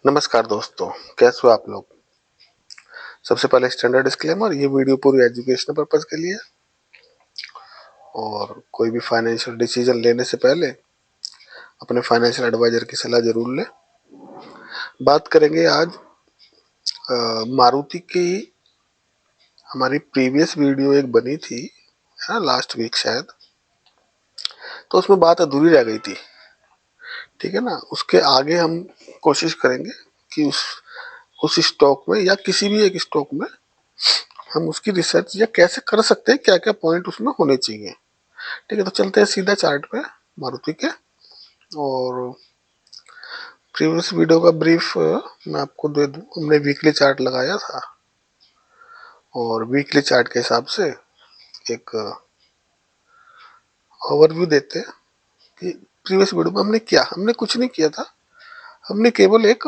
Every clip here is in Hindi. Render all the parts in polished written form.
नमस्कार दोस्तों, कैसे हो आप लोग। सबसे पहले स्टैंडर्ड डिस्क्लेमर, ये वीडियो पूरी एजुकेशनल पर्पज के लिए है और कोई भी फाइनेंशियल डिसीजन लेने से पहले अपने फाइनेंशियल एडवाइजर की सलाह जरूर लें। बात करेंगे आज मारुति की। हमारी प्रीवियस वीडियो एक बनी थी, है ना, लास्ट वीक शायद, तो उसमें बात अधूरी रह गई थी। ठीक है ना, उसके आगे हम कोशिश करेंगे कि उस स्टॉक में या किसी भी एक स्टॉक में हम उसकी रिसर्च या कैसे कर सकते हैं, क्या क्या पॉइंट उसमें होने चाहिए। ठीक है, तो चलते हैं सीधा चार्ट पे मारुति के। और प्रीवियस वीडियो का ब्रीफ मैं आपको दे दूं। हमने वीकली चार्ट लगाया था और वीकली चार्ट के हिसाब से एक ओवरव्यू देते हैं कि प्रीवियस वीडियो में हमने कुछ नहीं किया था। हमने केवल एक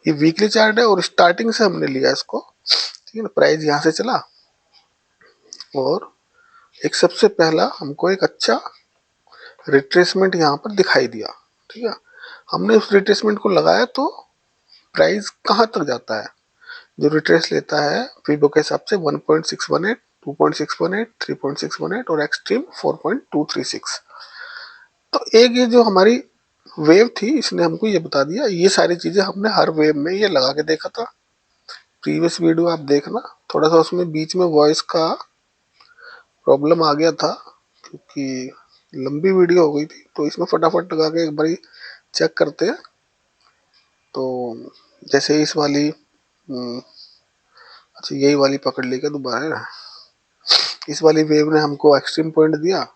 ये वीकली चार्ट है और स्टार्टिंग से हमने लिया इसको। ठीक है ना, प्राइस यहाँ से चला और एक सबसे पहला हमको एक अच्छा रिट्रेसमेंट यहाँ पर दिखाई दिया। ठीक है, हमने उस रिट्रेसमेंट को लगाया तो प्राइस कहाँ तक जाता है, जो रिट्रेस लेता है फीबो के हिसाब से 1.618, 2.618, 3.618 और एक्सट्रीम 4.236। तो एक ये जो हमारी वेव थी, इसने हमको ये बता दिया। ये सारी चीजें हमने हर वेव में ये लगा के देखा था। प्रीवियस वीडियो आप देखना, थोड़ा सा उसमें बीच में वॉइस का प्रॉब्लम आ गया था क्योंकि लंबी वीडियो हो गई थी, तो इसमें फटाफट लगा के एक बारी चेक करते हैं। तो जैसे इस वाली अच्छा यही वाली पकड़ लेके दोबारा, इस वाली वेव ने हमको एक्सट्रीम पॉइंट दिया।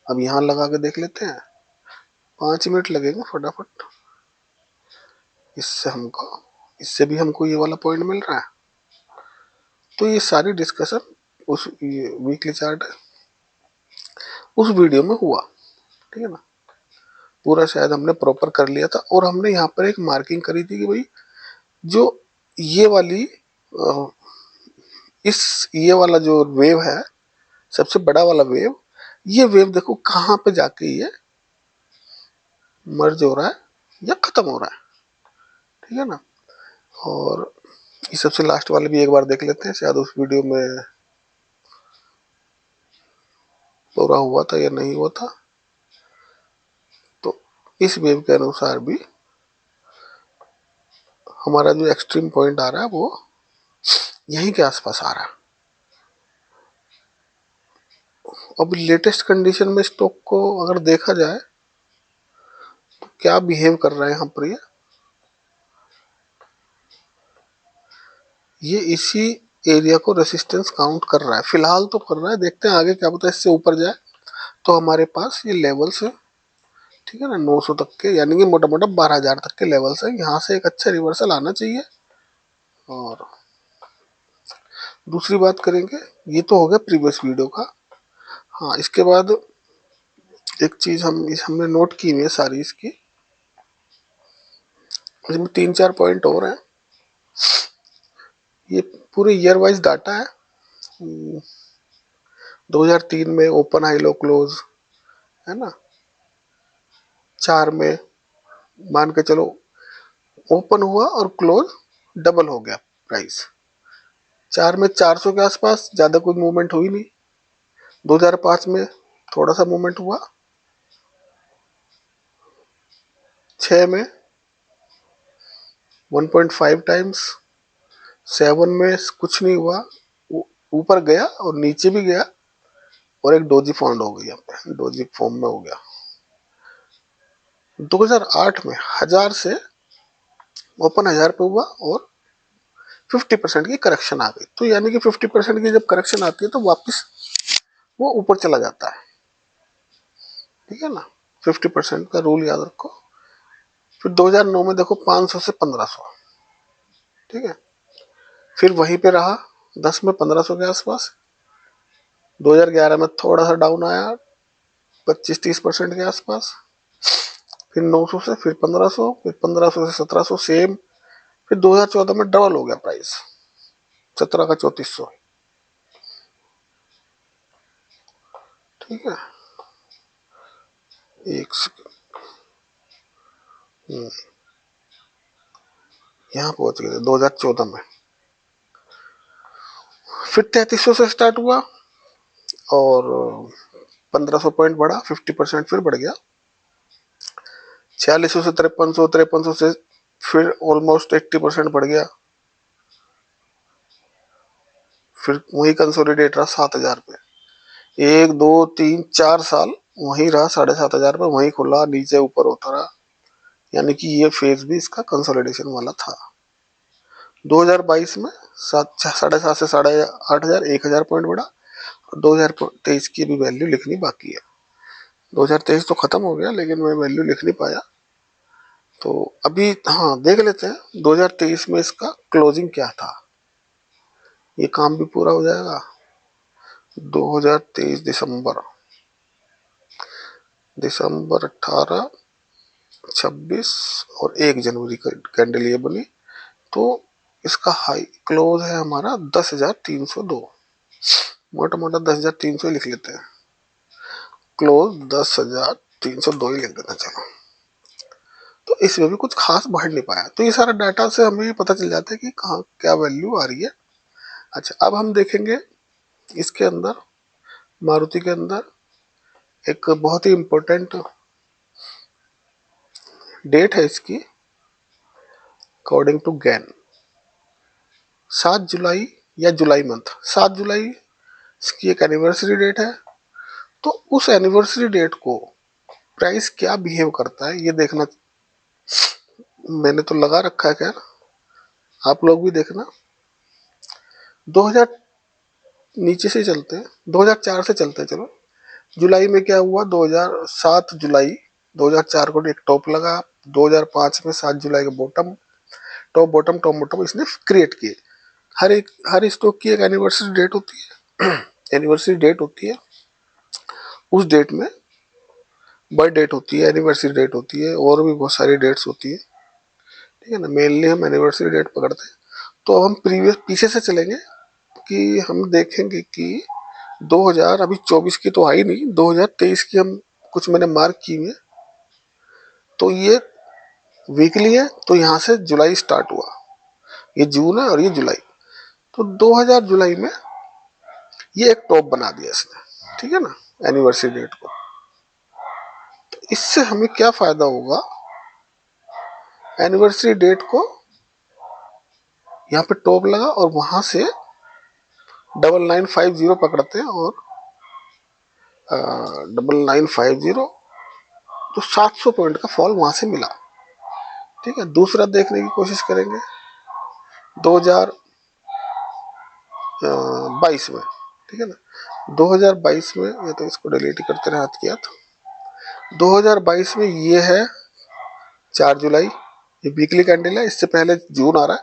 अब यहाँ लगा के देख लेते हैं, 5 मिनट लगेगा फटाफट। इससे भी हमको ये वाला पॉइंट मिल रहा है। तो ये सारी डिस्कशन उस वीकली चार्ट उस वीडियो में हुआ। ठीक है ना, पूरा शायद हमने प्रॉपर कर लिया था। और हमने यहाँ पर एक मार्किंग करी थी कि भाई जो ये वाली ये वाला जो वेव है, सबसे बड़ा वाला वेव, ये वेव देखो कहाँ पे जाके ये मर्ज हो रहा है या खत्म हो रहा है। ठीक है ना, और ये सबसे लास्ट वाले भी एक बार देख लेते हैं, शायद उस वीडियो में पूरा हुआ था या नहीं हुआ था। तो इस वेव के अनुसार भी हमारा जो एक्सट्रीम पॉइंट आ रहा है वो यहीं के आसपास आ रहा है। अब लेटेस्ट कंडीशन में स्टॉक को अगर देखा जाए तो क्या बिहेव कर रहा है यहाँ पर, ये इसी एरिया को रेसिस्टेंस काउंट कर रहा है फिलहाल, तो कर रहा है। देखते हैं आगे क्या पता इससे ऊपर जाए तो हमारे पास ये लेवल्स है। ठीक है ना, 900 तक के, यानी कि मोटा मोटा 12,000 तक के लेवल्स है। यहाँ से एक अच्छा रिवर्सल आना चाहिए। और दूसरी बात करेंगे, ये तो हो गया प्रीवियस वीडियो का। हाँ, इसके बाद एक चीज हमने नोट की हुई है सारी इसकी, इसमें 3-4 पॉइंट और हैं। ये पूरे ईयर वाइज डाटा है। 2003 में ओपन हाई लो क्लोज, है ना। 4 में मान के चलो ओपन हुआ और क्लोज डबल हो गया प्राइस। 4 में 400 के आसपास, ज्यादा कोई मूवमेंट हुई नहीं। 2005 में थोड़ा सा मूवमेंट हुआ। 6 में 1.5 टाइम्स। 7 में कुछ नहीं हुआ, ऊपर गया और नीचे भी गया और एक डोजी फॉर्म हो गई, यहाँ पे डोजी फॉर्म में हो गया। 2008 में 1000 से ओपन 1000 पे हुआ और 50% की करेक्शन आ गई। तो यानी कि 50% की जब करेक्शन आती है तो वापस वो ऊपर चला जाता है। ठीक है ना, 50% का रूल याद रखो। फिर 2009 में देखो 500 से 1500। ठीक है, फिर वहीं पे रहा 10 में 1500 के आसपास। 2011 में थोड़ा सा डाउन आया 25-30% के आसपास। फिर 900 से फिर 1500, फिर 1500 से 1700 सेम। फिर 2014 में डबल हो गया प्राइस, 17 का 3400। ठीक है, एक सेकंड। यहाँ पहुंच गए थे 2014 में। फिर 3300 से स्टार्ट हुआ और 1500 पॉइंट बढ़ा, 50% फिर बढ़ गया। 4600 से 5300, 5300 से फिर ऑलमोस्ट 80% बढ़ गया। फिर वही कंसोलिडेट रहा 7000 पे, 1 2 3 4 साल वहीं रहा 7500 पे, वहीं खुला, नीचे ऊपर होता रहा। यानी कि ये फेज भी इसका कंसोलिडेशन वाला था। 2022 में 7,500 से 8,500, 1,000 पॉइंट बढ़ा। 2023 की भी वैल्यू लिखनी बाकी है। 2023 तो खत्म हो गया लेकिन मैं वैल्यू लिख नहीं पाया, तो अभी हाँ देख लेते हैं 2023 में इसका क्लोजिंग क्या था। ये काम भी पूरा हो जाएगा। 2023 दिसंबर 18, 26 और 1 जनवरी का कैंडल ये बनी, तो इसका हाई क्लोज है हमारा 10,302। मोटा मोटा 10,300 लिख लेते हैं, क्लोज 10,302 ही लिख देते हैं। चलो, तो इसमें भी कुछ खास बढ़ नहीं पाया। तो ये सारा डाटा से हमें पता चल जाता है कि कहाँ क्या वैल्यू आ रही है। अच्छा, अब हम देखेंगे इसके अंदर, मारुति के अंदर एक बहुत ही इंपॉर्टेंट डेट है इसकी अकॉर्डिंग टू गैन। 7 जुलाई या जुलाई मंथ, 7 जुलाई इसकी एक एनिवर्सरी डेट है। तो उस एनिवर्सरी डेट को प्राइस क्या बिहेव करता है ये देखना, मैंने तो लगा रखा है। खैर आप लोग भी देखना। 2000 नीचे से चलते हैं, 2004 से चलते हैं। चलो, जुलाई में क्या हुआ, 2007 जुलाई 2004 को एक टॉप लगा। 2005 में 7 जुलाई का bottom, top bottom top bottom इसने क्रिएट किए। हर स्टॉक की एक एनिवर्सरी डेट होती है। एनिवर्सरी डेट होती है, उस डेट में बर्थ डेट होती है, एनिवर्सरी डेट होती है, और भी बहुत सारी डेट्स होती है। ठीक है ना, मेनली हम एनिवर्सरी डेट पकड़ते हैं। तो हम प्रीवियस पीछे से चलेंगे कि हम देखेंगे कि 2000 अभी 24 की तो आई नहीं, 2023 की हम कुछ मैंने मार्क की हुई है। तो ये वीकली है, तो यहाँ से जुलाई स्टार्ट हुआ, ये जून है और ये जुलाई। तो 2000 जुलाई में ये एक टॉप बना दिया इसने, ठीक है ना, एनिवर्सरी डेट को। तो इससे हमें क्या फायदा होगा, एनिवर्सरी डेट को यहाँ पे टॉप लगा और वहां से 9950 पकड़ते हैं, और 9950, तो 700 पॉइंट का फॉल वहां से मिला। ठीक है, दूसरा देखने की कोशिश करेंगे 2022 में। ठीक है ना, 2022 में, ये तो इसको डिलीट करते रहे हाथ किया। तो 2022 में ये है 4 जुलाई, ये वीकली कैंडल है, इससे पहले जून आ रहा है।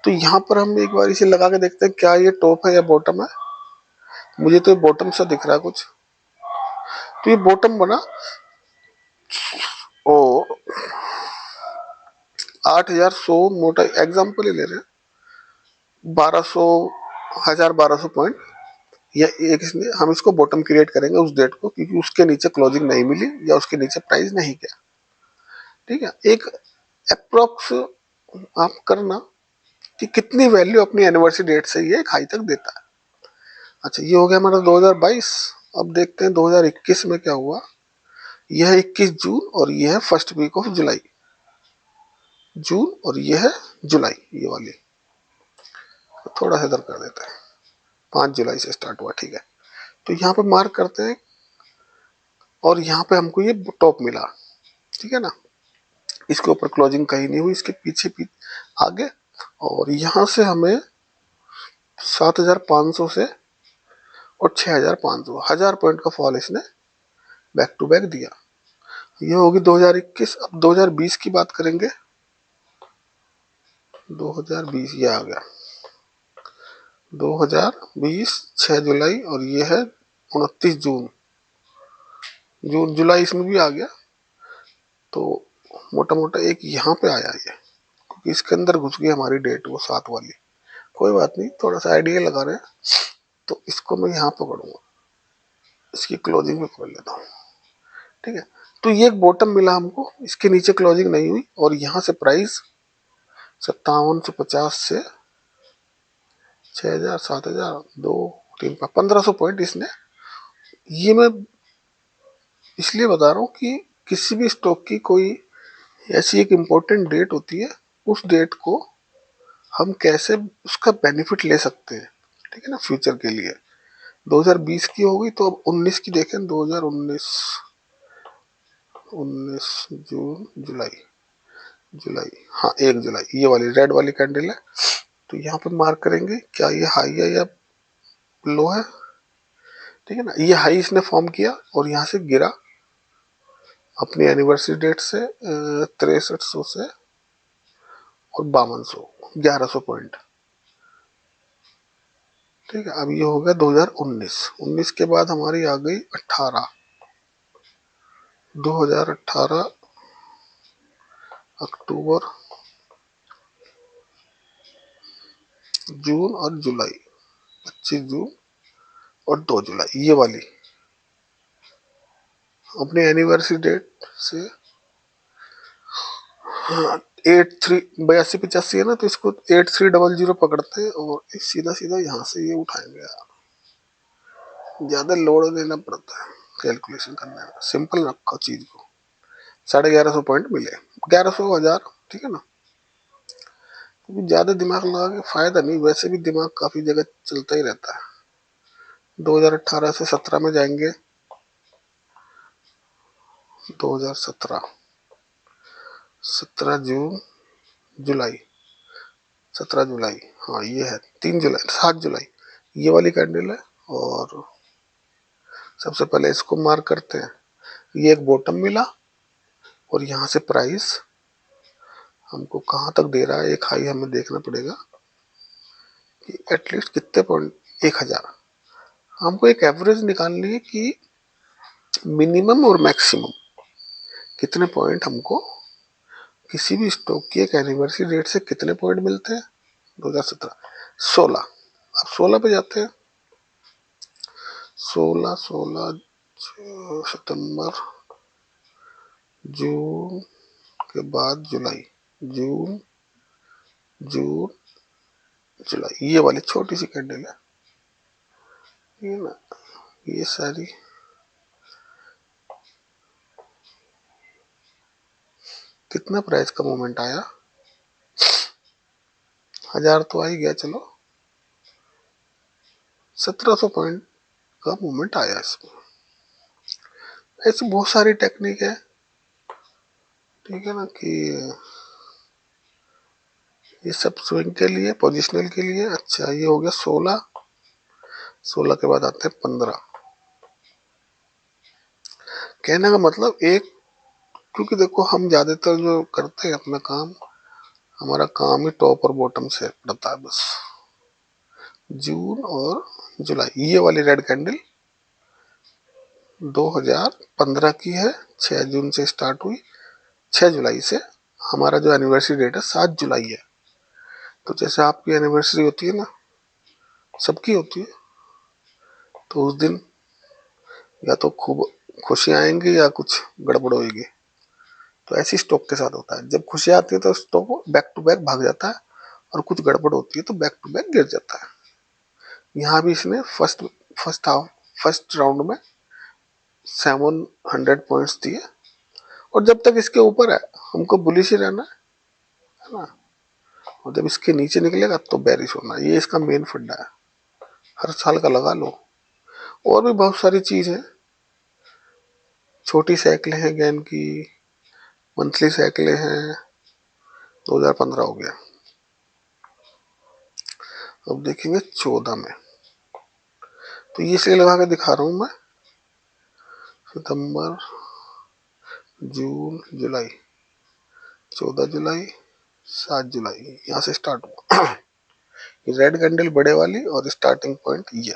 तो यहाँ पर हम एक बार इसे लगा के देखते हैं क्या ये टॉप है या बॉटम है। मुझे तो ये बॉटम सा दिख रहा है कुछ, तो ये बॉटम बना और 8,100, मोटा एग्जाम्पल ही ले रहे हैं, 1200, 1,200 पॉइंट, या एक इसमें हम इसको बॉटम क्रिएट करेंगे उस डेट को, क्योंकि उसके नीचे क्लोजिंग नहीं मिली या उसके नीचे प्राइस नहीं गया। ठीक है, एक अप्रोक्स आप करना कि कितनी वैल्यू अपनी एनिवर्सरी डेट से ये हाई तक देता है। अच्छा, ये हो गया हमारा 2022। अब देखते हैं 2021 में क्या हुआ। यह है 21 जून और यह है फर्स्ट वीक ऑफ जुलाई। जून और यह है जुलाई, ये वाली थोड़ा सा इधर कर देते हैं, 5 जुलाई से स्टार्ट हुआ। ठीक है, तो यहाँ पे मार्क करते हैं और यहाँ पे हमको ये टॉप मिला। ठीक है ना, इसके ऊपर क्लोजिंग कहीं नहीं हुई, इसके पीछे आगे, और यहाँ से हमें 7,500 से और 6,500, 1000 पॉइंट का फॉल इसने बैक टू बैक दिया। ये होगी 2021। अब 2020 की बात करेंगे। 2020 ये आ गया, 2020 6 जुलाई और ये है 29 जून। जून जुलाई इसमें भी आ गया, तो मोटा मोटा एक यहाँ पे आया ये, क्योंकि इसके अंदर घुस गई हमारी डेट वो 7 वाली। कोई बात नहीं, थोड़ा सा आइडिया लगा रहे हैं, तो इसको मैं यहाँ पकड़ूंगा, इसकी क्लोजिंग में पकड़ लेता हूँ। ठीक है, तो ये एक बॉटम मिला हमको, इसके नीचे क्लोजिंग नहीं हुई और यहाँ से प्राइस 5750 से 6000, 7000, 2, 3, 1500 पॉइंट इसने। ये मैं इसलिए बता रहा हूँ कि किसी भी स्टॉक की कोई ऐसी एक इम्पोर्टेंट डेट होती है, उस डेट को हम कैसे उसका बेनिफिट ले सकते हैं, ठीक है ना, फ्यूचर के लिए। 2020 की हो गई, तो अब 19 की देखें। 2019, 19 जून, जुलाई, जुलाई, हाँ 1 जुलाई, ये वाली रेड वाली कैंडल है। तो यहाँ पे मार्क करेंगे क्या ये हाई है या लो है, ठीक है ना। ये हाई इसने फॉर्म किया और यहाँ से गिरा अपनी एनिवर्सरी डेट से 6300 से और 5200, 1100 पॉइंट, ठीक है। अब ये हो गया 2019। 19 के बाद हमारी आ गई 18, 2018 अक्टूबर, जून और जुलाई, 25 जून और 2 जुलाई, ये वाली अपनी एनिवर्सरी डेट से। हाँ, 82 है ना, तो इसको 8300 पकड़ते हैं और सीधा सीधा यहाँ से ये उठाएंगे यार। ज्यादा लोड देना पड़ता है कैलकुलेशन करने में, सिंपल रखो चीज को। 1150 पॉइंट मिले, 1100, 1000, ठीक है ना। ज्यादा दिमाग लगा के फायदा नहीं, वैसे भी दिमाग काफी जगह चलता ही रहता है। 2018 से 17 में जाएंगे। 2017, 17 जून, जुलाई, 17 जुलाई, हाँ ये है 3 जुलाई, 7 जुलाई, ये वाली कैंडल है। और सबसे पहले इसको मार्क करते हैं। ये एक बॉटम मिला और यहाँ से प्राइस हमको कहाँ तक दे रहा है, एक हाई हमें देखना पड़ेगा कि एटलीस्ट कितने पॉइंट, 1000। हमको एक एवरेज निकालनी है कि मिनिमम और मैक्सिमम कितने पॉइंट हमको किसी भी स्टॉक की एक एनिवर्सरी डेट से कितने पॉइंट मिलते हैं। 2017, 16, अब 16 पे जाते हैं। 16, 16, सितंबर, जून के बाद जुलाई, जून, जून, जुलाई, ये वाली छोटी सी कैंडल है, ये ना, ये सारी कितना प्राइस का मूवमेंट आया, 1000 तो आ ही गया, चलो 1700 पॉइंट का मूवमेंट आया इसमें। ऐसी बहुत सारी टेक्निक है, ठीक है ना, कि ये सब स्विंग के लिए, पोजिशनल के लिए। अच्छा ये हो गया 16, 16 के बाद आते हैं 15। कहने का मतलब एक, क्योंकि देखो हम ज्यादातर जो करते हैं अपना काम, हमारा काम ही टॉप और बॉटम से पड़ता है बस। जून और जुलाई, ये वाली रेड कैंडल 2015 की है, 6 जून से स्टार्ट हुई, 6 जुलाई से हमारा जो एनिवर्सरी डेट है 7 जुलाई है। तो जैसे आपकी एनिवर्सरी होती है ना, सबकी होती है, तो उस दिन या तो खूब खुशियां आएंगी या कुछ गड़बड़ होगी। तो ऐसी स्टॉक के साथ होता है, जब खुशियां आती है तो स्टॉक बैक टू बैक भाग जाता है, और कुछ गड़बड़ होती है तो बैक टू बैक गिर जाता है। यहाँ भी इसने फर्स्ट राउंड में 700 पॉइंट्स दिए, और जब तक इसके ऊपर है हमको बुलिश ही रहना है ना, और जब इसके नीचे निकलेगा तो बेरिश होना। ये इसका मेन फंडा है, हर साल का लगा लो। और भी बहुत सारी चीज है, छोटी साइकिलें हैं गेन की, मंथली साइकिलें हैं। 2015 हो गया, अब देखेंगे 14 में। तो ये इसलिए लगा के दिखा रहा हूं मैं, सितंबर, जून, जुलाई, 14 जुलाई, 7 जुलाई, यहाँ से स्टार्ट हुआ। रेड कैंडल बड़े वाली और स्टार्टिंग पॉइंट ये,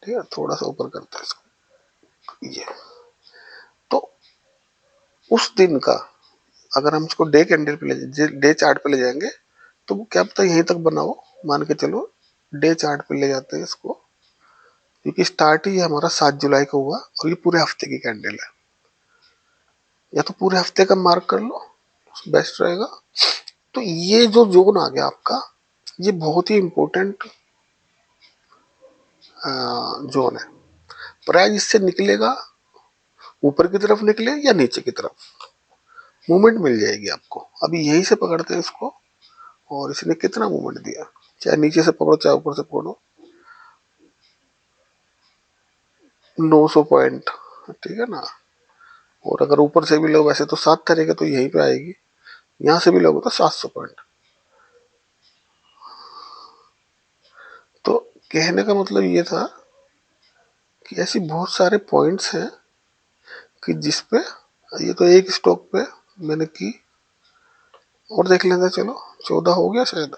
ठीक है। थोड़ा सा ऊपर करते हैं इसको, ये। तो उस दिन का अगर हम इसको डे कैंडल पे डे चार्ट पे ले जाएंगे, तो वो क्या पता यहीं तक बनाओ, मान के चलो डे चार्ट पे ले जाते हैं इसको, क्योंकि स्टार्ट ही हमारा 7 जुलाई को हुआ और ये पूरे हफ्ते की कैंडल है। या तो पूरे हफ्ते का मार्क कर लो, बेस्ट रहेगा। तो ये जो जोन आ गया आपका, ये बहुत ही इंपॉर्टेंट जोन है। प्राइस इससे निकलेगा, ऊपर की तरफ निकले या नीचे की तरफ, मूवमेंट मिल जाएगी आपको। अभी यही से पकड़ते हैं इसको, और इसने कितना मूवमेंट दिया, चाहे नीचे से पकड़ो चाहे ऊपर से पकड़ो, 900 पॉइंट, ठीक है ना। और अगर ऊपर से भी लो, वैसे तो 7 करेगा तो यहीं पे आएगी, यहां से भी लोगे तो 700 पॉइंट। तो कहने का मतलब ये था कि ऐसी बहुत सारे पॉइंट्स हैं कि जिस पे, ये तो एक स्टॉक पे मैंने की, और देख लेते हैं। चलो 14 हो गया शायद,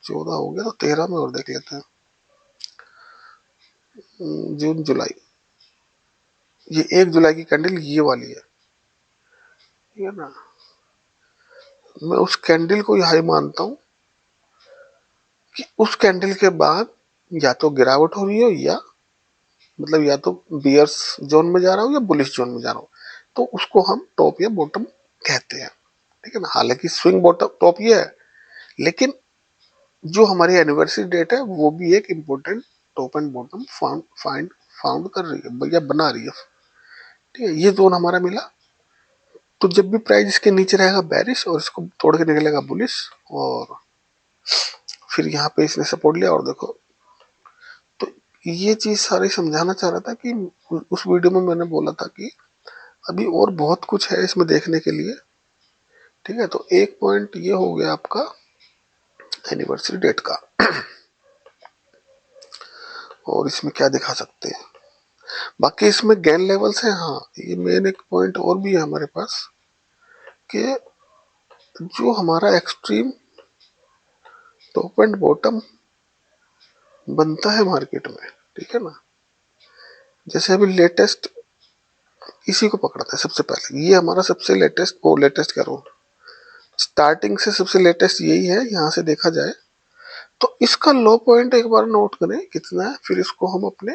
14 हो गया तो 13 में और देख लेते हैं। जून जुलाई, ये 1 जुलाई की कैंडल ये वाली है, ठीक है ना। मैं उस कैंडल को हाई मानता हूं कि उस कैंडल के बाद या तो गिरावट हो रही है, या मतलब या तो बियर्स जोन में जा रहा हूं या बुलिश जोन में जा रहा हूं, तो उसको हम टॉप या बॉटम कहते हैं, ठीक है ना। हालांकि स्विंग बॉटम टॉप ये है, लेकिन जो हमारी एनिवर्सरी डेट है वो भी एक important top and bottom found कर रही है या बना रही है, ठीक है। ये जोन हमारा मिला, तो जब भी प्राइस इसके नीचे रहेगा बेरिश, और इसको तोड़ के निकलेगा बुलिश, और फिर यहाँ पे इसने सपोर्ट लिया, और देखो। तो ये चीज सारी समझाना चाह रहा था कि उस वीडियो में मैंने बोला था कि अभी और बहुत कुछ है इसमें देखने के लिए, ठीक है। तो एक पॉइंट ये हो गया आपका एनिवर्सरी डेट का। और इसमें क्या दिखा सकते हैं, बाकी इसमें गेन लेवल्स हैं। हाँ, ये मेन एक पॉइंट और भी है हमारे पास, कि जो हमारा एक्सट्रीम टॉप एंड बॉटम बनता है मार्केट में, ठीक है ना। जैसे अभी लेटेस्ट इसी को पकड़ता है सबसे पहले, ये हमारा सबसे लेटेस्ट, वो लेटेस्ट कह रहा हूँ, स्टार्टिंग से सबसे लेटेस्ट यही है। यहाँ से देखा जाए तो इसका लो पॉइंट एक बार नोट करें कितना है, फिर इसको हम अपने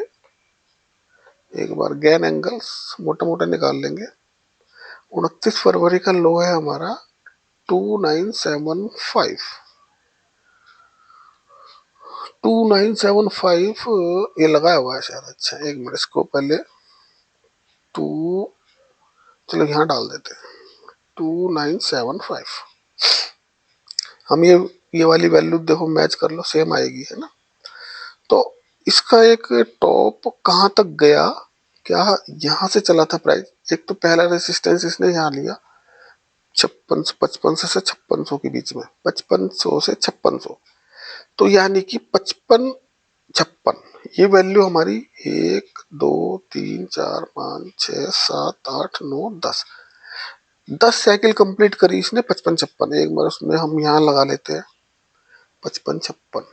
एक बार गैन एंगल्स मोटा मोटा निकाल लेंगे। 29 फरवरी का लो है हमारा 2975, 2975 ये लगाया हुआ है शायद। अच्छा एक मिनट, इसको पहले टू, चलो यहाँ डाल देते हैं 2975। हम ये वाली वैल्यू देखो मैच कर लो, सेम आएगी, है ना। तो इसका एक टॉप कहाँ तक गया, क्या यहाँ से चला था प्राइस। एक तो पहला रेसिस्टेंस इसने यहाँ लिया 5500 के बीच में, 5500 से 5600, तो यानी कि 55 56, ये वैल्यू हमारी 1 2 3 4 5 6 7 8 9 10, 10 साइकिल कंप्लीट करी इसने 55 56। एक बार उसमें हम यहाँ लगा लेते हैं 55 56,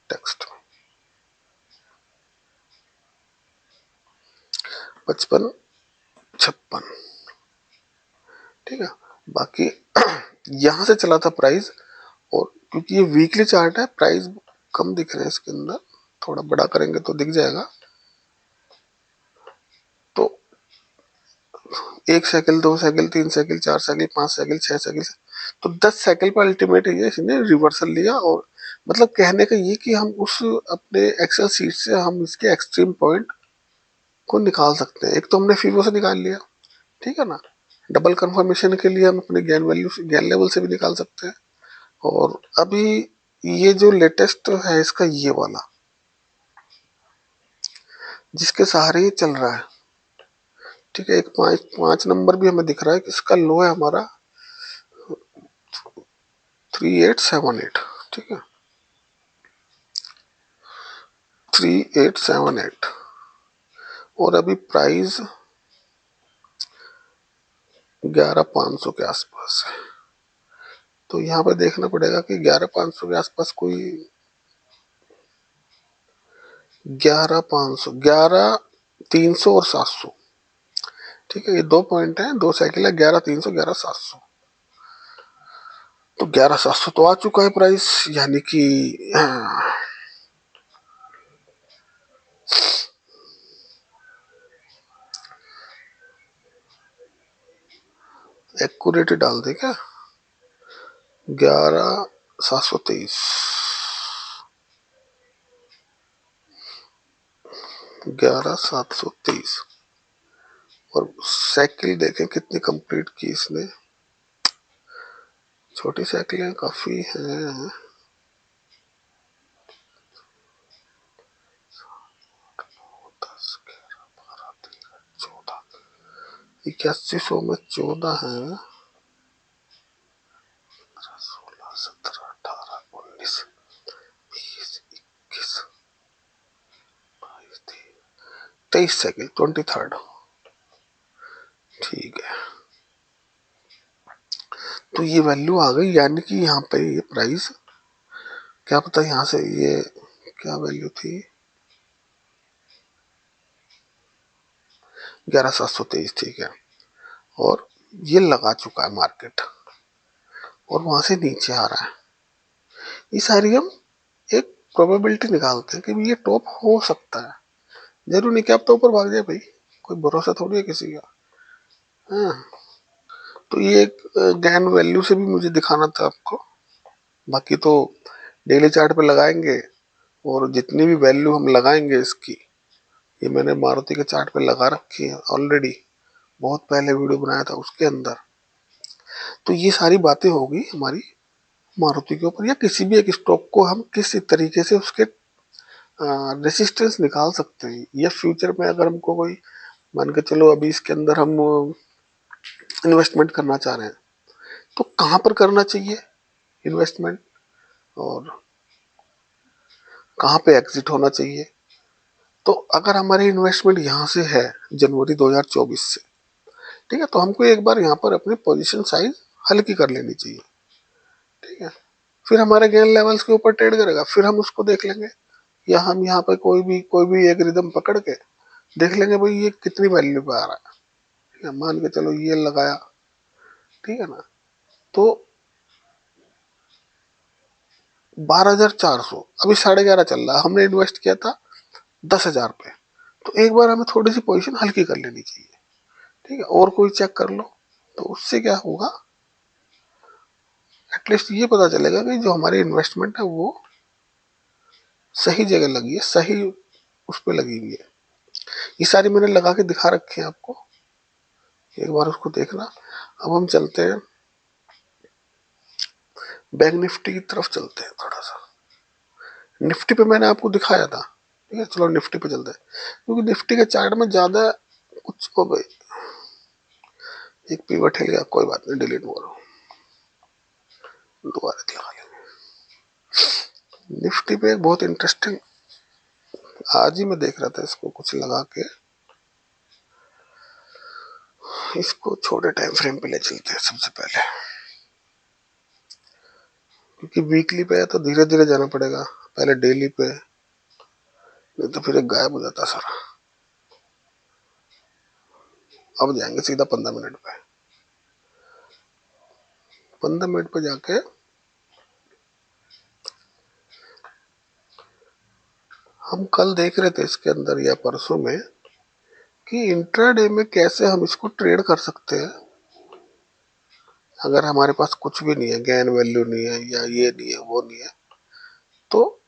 टेक्स्ट 55 56, ठीक है। बाकी यहाँ से चला था प्राइस, और क्योंकि ये वीकली चार्ट है, प्राइस कम दिख रहे हैं इसके अंदर, थोड़ा बड़ा करेंगे तो दिख जाएगा। तो 1 cycle 2 cycle 3 cycle 4 cycle 5 cycle 6 cycle, तो 10 साइकिल पर अल्टीमेट ये इसने रिवर्सल लिया। और मतलब कहने का ये कि हम उस अपने एक्सेल सीट से हम इसके एक्सट्रीम पॉइंट को निकाल सकते हैं। एक तो हमने फीबो से निकाल लिया, ठीक है ना। डबल कंफर्मेशन के लिए हम अपने गैन वैल्यू गैन लेवल से भी निकाल सकते हैं। और अभी ये जो लेटेस्ट है इसका ये वाला, जिसके सहारे ये चल रहा है, ठीक है। एक 5 नंबर भी हमें दिख रहा है कि इसका लो है हमारा 3878, ठीक है, 3878। और अभी प्राइस 11500 के आसपास है। तो यहाँ पे देखना पड़ेगा कि 11500 के आसपास कोई 11500, 11300 और 700, ठीक है। ये 2 पॉइंट है, 2 साइकिल है, 11300 11700। तो 11700 तो आ चुका है प्राइस, यानी कि एक्यूरेट डाल दे क्या, 11723, 11723। और साइकिल देखें कितनी कंप्लीट की इसने, छोटी साइकिलें काफी हैं। दस, 14, 8100 में 14 है, 16, 17, 18, 19, 20, 21, 22, 23 साइकिल, 23rd। ठीक है, तो ये वैल्यू आ गई, यानी कि यहाँ पे ये प्राइस, क्या पता यहाँ से ये क्या वैल्यू थी, 11723, ठीक है। और ये लगा चुका है मार्केट और वहां से नीचे आ रहा है। ये सारी हम एक प्रोबेबिलिटी निकालते हैं कि ये टॉप हो सकता है, जरूर नहीं कि आप तो ऊपर भाग जाए भाई, कोई भरोसा थोड़ी है किसी का। हाँ, तो ये एक गैन वैल्यू से भी मुझे दिखाना था आपको। बाकी तो डेली चार्ट पे लगाएंगे, और जितनी भी वैल्यू हम लगाएंगे इसकी, ये मैंने मारुति के चार्ट पे लगा रखी है ऑलरेडी, बहुत पहले वीडियो बनाया था उसके अंदर। तो ये सारी बातें होगी हमारी मारुति के ऊपर, या किसी भी एक स्टॉक को हम किस तरीके से उसके रेसिस्टेंस निकाल सकते हैं, या फ्यूचर में अगर हमको कोई, मान के चलो अभी इसके अंदर हम इन्वेस्टमेंट करना चाह रहे हैं, तो कहाँ पर करना चाहिए इन्वेस्टमेंट, और कहाँ पे एग्जिट होना चाहिए। तो अगर हमारी इन्वेस्टमेंट यहाँ से है जनवरी 2024 से, ठीक है, तो हमको एक बार यहाँ पर अपनी पोजीशन साइज हल्की कर लेनी चाहिए, ठीक है। फिर हमारे गेन लेवल्स के ऊपर ट्रेड करेगा, फिर हम उसको देख लेंगे, या हम यहाँ पर कोई भी एक रिदम पकड़ के देख लेंगे भाई ये कितनी वैल्यू पे आ रहा है, ठीक है। मान के चलो ये लगाया, ठीक है ना, तो 12,400, अभी 11.5 चल रहा है, हमने इन्वेस्ट किया था 10,000 पे, तो एक बार हमें थोड़ी सी पोजीशन हल्की कर लेनी चाहिए, ठीक है। और कोई चेक कर लो, तो उससे क्या होगा, एटलीस्ट ये पता चलेगा कि जो हमारी इन्वेस्टमेंट है वो सही जगह लगी है, सही उस पर लगी हुई है। ये सारी मैंने लगा के दिखा रखी है आपको, एक बार उसको देखना। अब हम चलते हैं बैंक निफ्टी की तरफ, चलते हैं थोड़ा सा। निफ्टी पे मैंने आपको दिखाया था, ठीक है, चलो निफ्टी पे चलते हैं, क्योंकि निफ्टी के चार्ट में ज्यादा कुछ हो गई, एक पीवट हिल गया, कोई बात नहीं, डिलीट करो, दोबारा लगा लेंगे। निफ्टी पे एक बहुत इंटरेस्टिंग, आज ही मैं देख रहा था इसको कुछ लगा के, इसको छोटे टाइम फ्रेम पे ले चलते हैं सबसे पहले, क्योंकि वीकली पे है तो धीरे धीरे जाना पड़ेगा, पहले डेली पे, नहीं तो फिर गायब हो जाता सारा। अब जाएंगे सीधा 15 मिनट पे, 15 मिनट पे जाके हम कल देख रहे थे इसके अंदर या परसों में, कि इंट्राडे में कैसे हम इसको ट्रेड कर सकते हैं, अगर हमारे पास कुछ भी नहीं है, गेन वैल्यू नहीं है, या ये नहीं है वो नहीं है, तो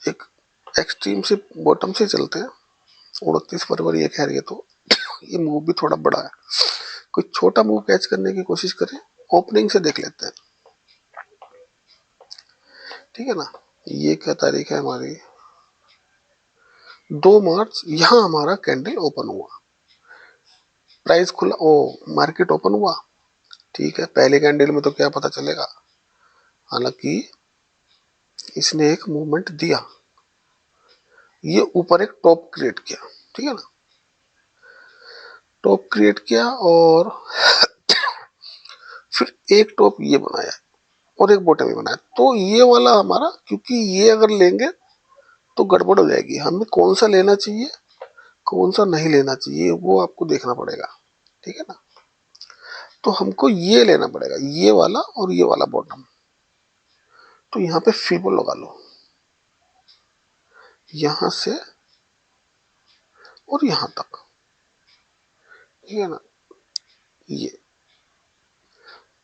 एक एक्सट्रीम से बॉटम से चलते हैं। 29 फरवरी ये कह रही है, तो ये मूव भी थोड़ा बड़ा है, कोई छोटा मूव कैच करने की कोशिश करें, ओपनिंग से देख लेते हैं, ठीक है ना। ये क्या तारीख है हमारी, 2 मार्च, यहाँ हमारा कैंडल ओपन हुआ, प्राइस खुला, ओ मार्केट ओपन हुआ, ठीक है। पहले कैंडल में तो क्या पता चलेगा, हालांकि इसने एक मूवमेंट दिया, ये ऊपर एक टॉप क्रिएट किया, ठीक है ना, टॉप क्रिएट किया, और फिर एक टॉप ये बनाया, और एक बॉटम ही बनाया, तो ये वाला हमारा, क्योंकि ये अगर लेंगे तो गड़बड़ हो जाएगी, हमें कौन सा लेना चाहिए कौन सा नहीं लेना चाहिए वो आपको देखना पड़ेगा, ठीक है ना। तो हमको ये लेना पड़ेगा, ये वाला और ये वाला बॉटम, तो यहाँ पे फीबो लगा लो, यहां से और यहां तक, ठीक है ना, ये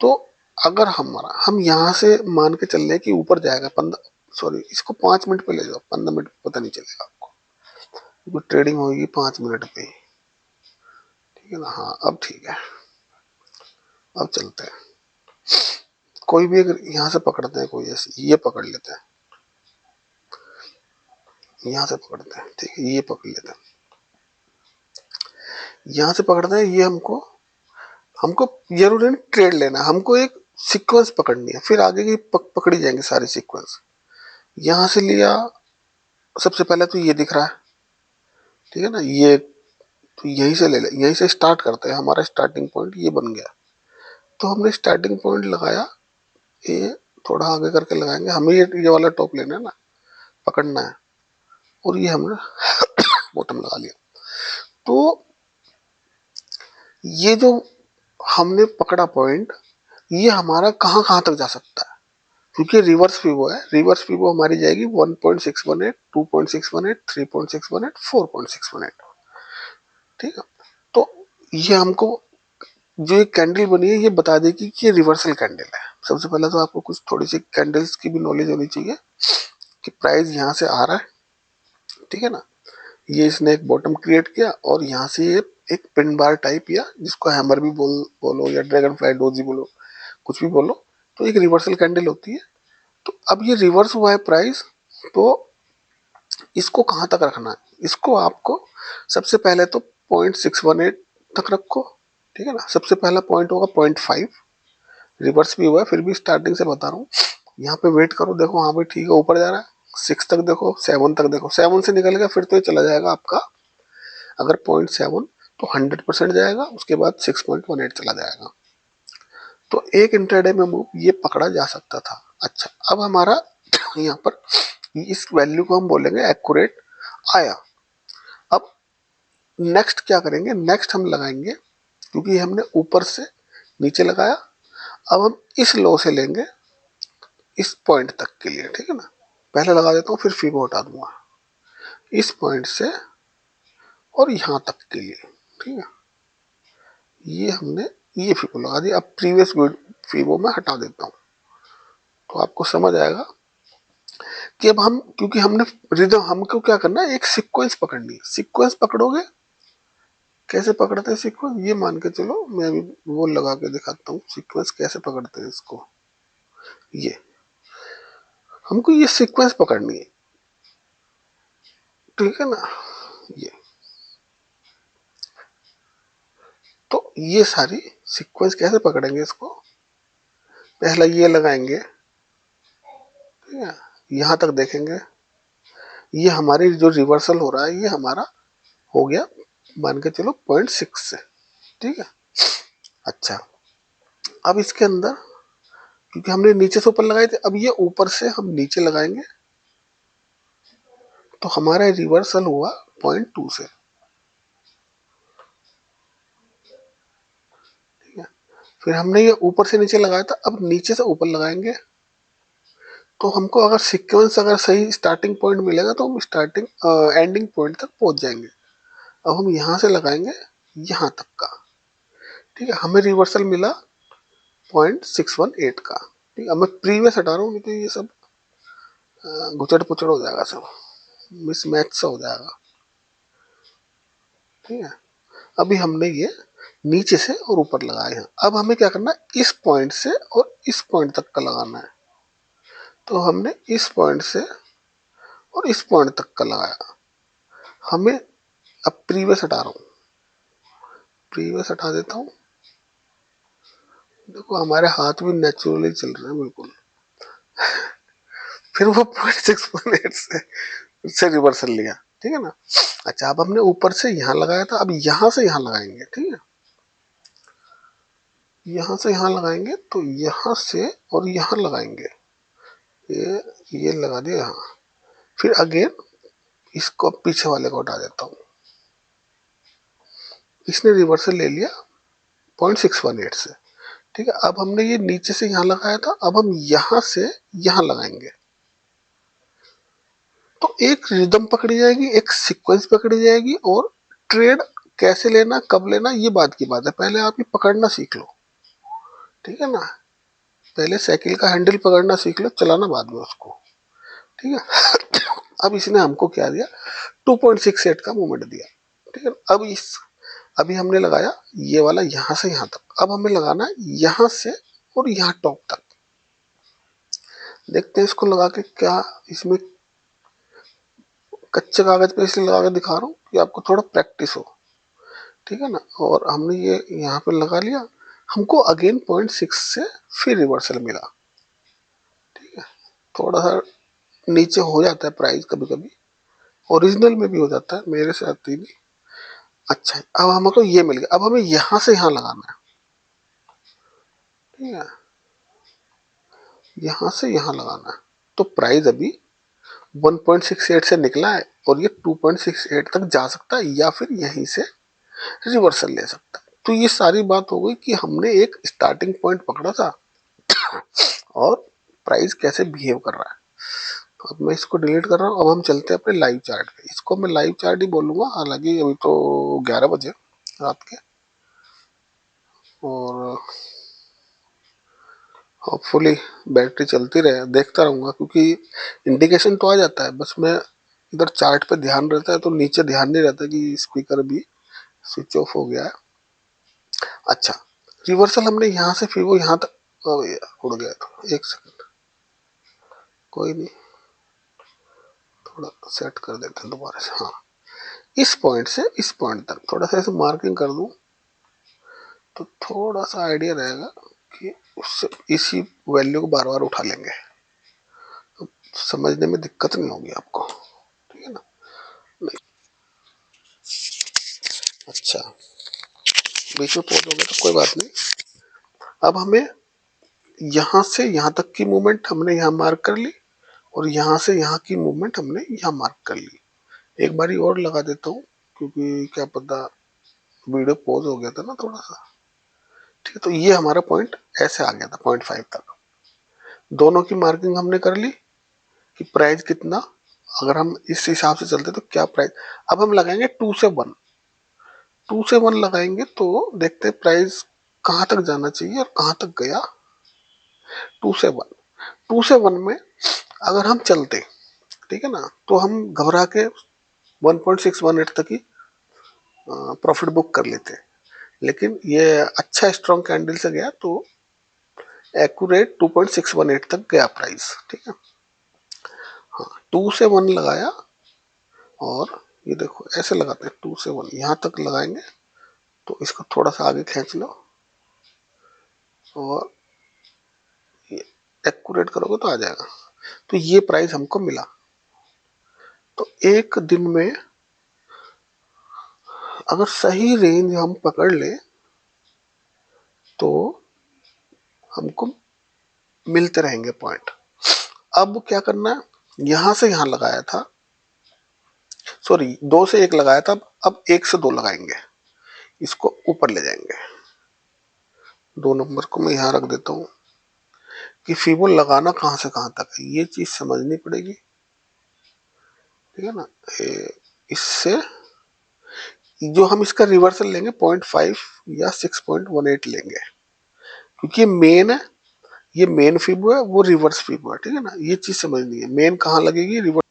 तो अगर हम यहाँ से मान के चल रहे हैं कि ऊपर जाएगा 15, सॉरी इसको 5 मिनट पे ले जाओ, 15 मिनट पता नहीं चलेगा आपको, क्योंकि ट्रेडिंग होगी 5 मिनट पे ही, ठीक है ना। हाँ अब ठीक है, अब चलते हैं। कोई भी अगर यहाँ से पकड़ते हैं, कोई ऐसे ये पकड़ लेते हैं, यहाँ से पकड़ते हैं, ठीक है, ये पकड़ लेते हैं, यहाँ से पकड़ते हैं, ये हमको हमको जरूरी नहीं ट्रेड लेना, हमको एक सीक्वेंस पकड़नी है, फिर आगे की पकड़ी जाएंगे सारे सीक्वेंस। यहाँ से लिया, सबसे पहले तो ये दिख रहा है, ठीक है ना, ये तो यहीं से ले ले, यहीं से स्टार्ट करते हैं, हमारा स्टार्टिंग पॉइंट ये बन गया। तो हमने स्टार्टिंग पॉइंट लगाया, ये थोड़ा आगे करके लगाएंगे, हमें ये वाला टॉप लेना है ना, पकड़ना है, और ये हमने बॉटम लगा लिया। तो ये जो हमने पकड़ा पॉइंट, ये हमारा कहाँ कहाँ तक जा सकता है, क्योंकि रिवर्स पीवो है, रिवर्स पीवो हमारी जाएगी 1.618, 2.618, 3.618, 4.618, ठीक है। तो ये हमको जो एक कैंडल बनी है ये बता देगी कि ये रिवर्सल कैंडल है। सबसे पहले तो आपको कुछ थोड़ी सी कैंडल्स की भी नॉलेज होनी चाहिए कि प्राइस यहाँ से आ रहा है, ठीक है ना, ये इसने एक बॉटम क्रिएट किया और यहाँ से ये एक पिन बार टाइप, या जिसको हैमर भी बोलो या ड्रैगन फ्लाई डोजी बोलो, कुछ भी बोलो, तो एक रिवर्सल कैंडल होती है। तो अब ये रिवर्स हुआ है प्राइस, तो इसको कहाँ तक रखना है, इसको आपको सबसे पहले तो 0.618 तक रखो, ठीक है ना। सबसे पहला पॉइंट होगा 0.5, रिवर्स भी हुआ है फिर भी स्टार्टिंग से बता रहा हूँ। यहाँ पे वेट करो, देखो हाँ भाई ठीक है, ऊपर जा रहा है, 6 तक देखो, 7 तक देखो, 7 से निकल गया फिर तो ये चला जाएगा आपका, अगर 0.7 तो 100% जाएगा, उसके बाद 6.18 चला जाएगा। तो एक इंट्राडे में मूव ये पकड़ा जा सकता था। अच्छा अब हमारा यहाँ पर इस वैल्यू को हम बोलेंगे एक्यूरेट आया। अब नेक्स्ट क्या करेंगे, नेक्स्ट हम लगाएंगे, क्योंकि हमने ऊपर से नीचे लगाया, अब हम इस लो से लेंगे इस पॉइंट तक के लिए, ठीक है ना। पहले लगा देता हूँ फिर फीबो हटा दूंगा, इस पॉइंट से और यहाँ तक के लिए, ठीक है। ये हमने ये फीबो लगा दी, अब प्रीवियस फीबो में हटा देता हूँ, तो आपको समझ आएगा कि अब हम, क्योंकि हमने रिदम, हमको क्या करना है, एक सीक्वेंस पकड़नी है। सीक्वेंस पकड़ोगे, कैसे पकड़ते हैं सीक्वेंस, ये मान के चलो, मैं अभी वो लगा के दिखाता हूँ सीक्वेंस कैसे पकड़ते हैं इसको। ये हमको ये सीक्वेंस पकड़नी है, ठीक है ना। ये तो ये सारी सीक्वेंस कैसे पकड़ेंगे इसको, पहला ये लगाएंगे, ठीक है, यहाँ तक देखेंगे, ये हमारी जो रिवर्सल हो रहा है ये हमारा हो गया मान के चलो 0.6 से, ठीक है। अच्छा अब इसके अंदर, क्योंकि हमने नीचे से ऊपर लगाए थे, अब ये ऊपर से हम नीचे लगाएंगे, तो हमारा रिवर्सल हुआ 0.2 से, ठीक है। फिर हमने ये ऊपर से नीचे लगाया था, अब नीचे से ऊपर लगाएंगे, तो हमको अगर सीक्वेंस अगर सही स्टार्टिंग पॉइंट मिलेगा तो हम स्टार्टिंग एंडिंग पॉइंट तक पहुंच जाएंगे। अब हम यहाँ से लगाएंगे यहाँ तक का, ठीक है, हमें रिवर्सल मिला 0.618 का, ठीक है। अब मैं प्रीवियस हटा रहा हूँ, नहीं तो ये सब गुचड़ पुचड़ हो जाएगा, सब मिसमैच सा हो जाएगा, ठीक है। अभी हमने ये नीचे से और ऊपर लगाए हैं, अब हमें क्या करना है, इस पॉइंट से और इस पॉइंट तक का लगाना है। तो हमने इस पॉइंट से और इस पॉइंट तक का लगाया, हमें अब प्रीवियस हटा रहा हूँ, प्रीवियस हटा देता हूँ, देखो हमारे हाथ भी नेचुरली चल रहे हैं बिल्कुल। फिर वो 0.618 से रिवर्सल लिया, ठीक है ना। अच्छा अब हमने ऊपर से यहाँ लगाया था, अब यहाँ से यहाँ लगाएंगे, ठीक है, यहाँ से यहाँ लगाएंगे, तो यहाँ से और यहाँ लगाएंगे, ये लगा दिया यहाँ, फिर अगेन इसको पीछे वाले को हटा देता हूँ, इसने रिवर्सल ले लिया 0.618 से, ठीक है। अब हमने ये नीचे से यहाँ लगाया था, अब हम यहाँ से यहाँ लगाएंगे, तो एक रिदम पकड़ी जाएगी, एक सीक्वेंस पकड़ी जाएगी, और ट्रेड कैसे लेना कब लेना ये बात की बात है, पहले आप ये पकड़ना सीख लो, ठीक है ना। पहले साइकिल का हैंडल पकड़ना सीख लो, चलाना बाद में उसको, ठीक है। अब इसने हमको क्या दिया, 2.68 का मूवमेंट दिया, ठीक है। अब इस अभी हमने लगाया ये वाला यहां से यहां तक, अब हमें लगाना है यहां से और यहां टॉप तक। देखते हैं इसको लगा के क्या इसमें, कच्चे कागज पे इसलिए लगा के दिखा रहा हूँ कि आपको थोड़ा प्रैक्टिस हो, ठीक है ना। और हमने ये यहाँ पे लगा लिया, हमको अगेन 0.6 से फिर रिवर्सल मिला, ठीक है। थोड़ा सा नीचे हो जाता है प्राइस कभी कभी, ओरिजिनल में भी हो जाता है, मेरे साथ ही भी। अच्छा, अब हमको ये मिल गया, अब हमें यहां से यहां लगाना है, ठीक है, यहां से यहां लगाना है। तो प्राइस अभी 1.68 से निकला है और ये 2.68 तक जा सकता है या फिर यहीं से रिवर्सल ले सकता है। तो ये सारी बात हो गई कि हमने एक स्टार्टिंग पॉइंट पकड़ा था और प्राइस कैसे बिहेव कर रहा है। तो अब मैं इसको डिलीट कर रहा हूँ। अब हम चलते हैं अपने लाइव चार्ट पे, इसको मैं लाइव चार्ट ही बोलूंगा, हालांकि अभी तो 11 बजे रात के, और होपफुली बैटरी चलती रहे, देखता रहूंगा, क्योंकि इंडिकेशन तो आ जाता है, बस मैं इधर चार्ट पे ध्यान रहता है तो नीचे ध्यान नहीं रहता कि स्पीकर भी स्विच ऑफ हो गया है। अच्छा, रिवर्सल हमने यहाँ से फिर वो यहाँ तक उड़ गया था, एक सेकंड, कोई नहीं, थोड़ा सेट कर देते हैं दोबारा से। हाँ, इस पॉइंट से इस पॉइंट तक थोड़ा सा ऐसे मार्किंग कर दूं तो थोड़ा सा आइडिया रहेगा कि उससे इसी वैल्यू को बार बार उठा लेंगे, तो समझने में दिक्कत नहीं होगी आपको, ठीक है ना। नहीं, अच्छा, बीच में पॉज हो गया तो कोई बात नहीं। अब हमें यहाँ से यहाँ तक की मूवमेंट हमने यहाँ मार्क कर ली और यहाँ से यहाँ की मूवमेंट हमने यहाँ मार्क कर ली। एक बारी और लगा देता हूँ क्योंकि क्या पता वीडियो पॉज हो गया था ना थोड़ा सा, ठीक है। तो ये हमारा पॉइंट ऐसे आ गया था 0.5 तक, दोनों की मार्किंग हमने कर ली कि प्राइस कितना, अगर हम इस हिसाब से चलते तो क्या प्राइस। अब हम लगाएंगे 2 से 1, 2 से 1 लगाएंगे तो देखते हैं प्राइस कहां तक जाना चाहिए और कहां तक गया। 2 से 1, 2 से 1 में अगर हम चलते, ठीक है ना, तो हम घबरा के 1.618 तक ही प्रॉफिट बुक कर लेते, लेकिन ये अच्छा स्ट्रॉन्ग कैंडल से गया तो एक्यूरेट 2.618 तक गया प्राइस, ठीक है। हाँ, 2 से 1 लगाया और ये देखो ऐसे लगाते हैं, 2 से 1 यहाँ तक लगाएंगे तो इसको थोड़ा सा आगे खींच लो और ये एक्यूरेट करोगे तो आ जाएगा। तो ये प्राइस हमको मिला। तो एक दिन में अगर सही रेंज हम पकड़ ले तो हमको मिलते रहेंगे पॉइंट। अब क्या करना है, यहां से यहां लगाया था, सॉरी 2 से 1 लगाया था, अब 1 से 2 लगाएंगे, इसको ऊपर ले जाएंगे। 2 नंबर को मैं यहां रख देता हूं कि फीबो लगाना कहां से कहां तक है, ये चीज समझनी पड़ेगी, ठीक है ना। इससे जो हम इसका रिवर्सल लेंगे 0.5 या 6.18 लेंगे, क्योंकि मेन है, ये मेन फीबो है, वो रिवर्स फीबो है, ठीक है ना। ये चीज समझनी है, मेन कहाँ लगेगी, रिवर्स